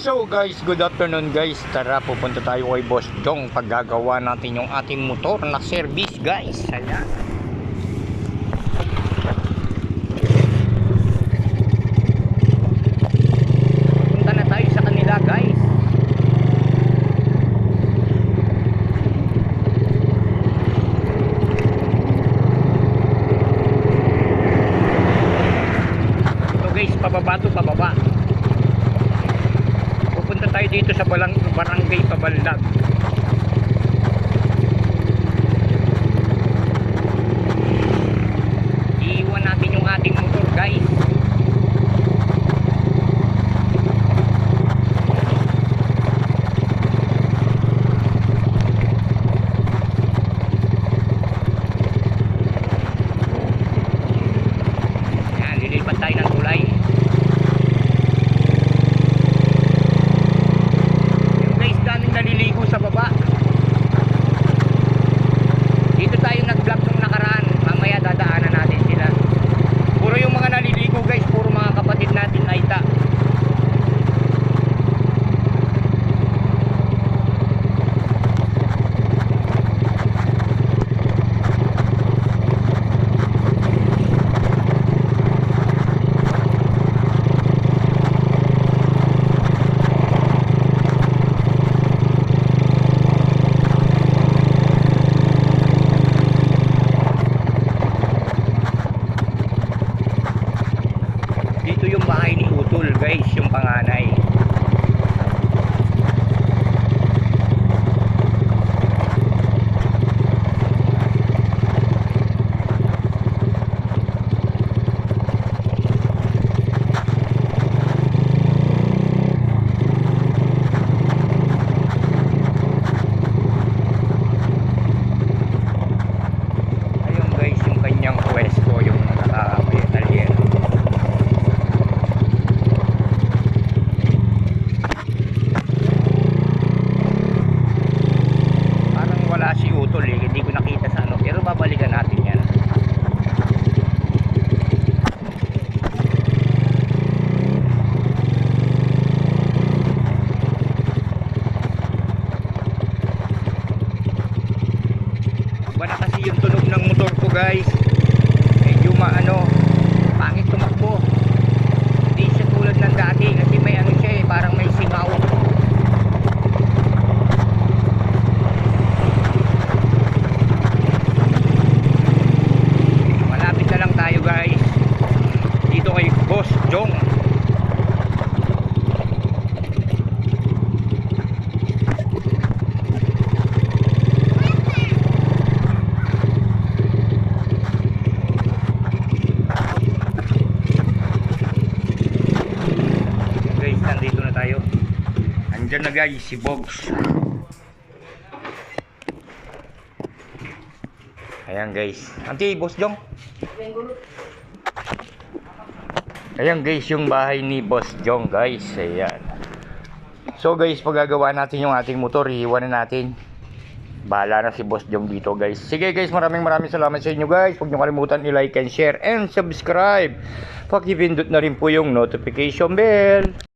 So guys, good afternoon guys. Tara, pupunta tayo kay Boss Jong. Paggagawa natin yung ating motor na service guys. Ayan. Punta na tayo sa kanila guys. So guys, pababa to, pababa. Pupunta tayo dito sa barangay Pabalag. Iiwan natin yung ating motor guys. Yan, lilipat tayo ng tulay. Naliligo sa baba. Dito tayo nag-vlog nung nakaraan. Mamaya dadaanan natin sila. Puro yung mga naliligo guys, puro mga kapatid natin Aita. Dito yung bahay ni Utol guys, yung panganay. Ayun guys, yung kanyang pwesto, yung talyer. Si Utol hindi ko nakita sa ano, pero babalikan natin yan. Iba na kasi yung tunog ng motor ko guys, medyo pangit tumakbo, hindi siya tulad ng dati kasi may siya parang may singaw. Guys, dito kay Boss Jong. Guys, nandito na tayo. Andyan na guys si Bogs. Ayan guys, anti Boss Jong. Ayan guys, yung bahay ni Boss Jong guys. Ayan. So guys, paggagawa natin yung ating motor, iiwan na natin. Bahala na si Boss Jong dito guys. Sige guys, maraming salamat sa inyo guys. Huwag nyo kalimutan i-like and share and subscribe. Pakipindot na rin po yung notification bell.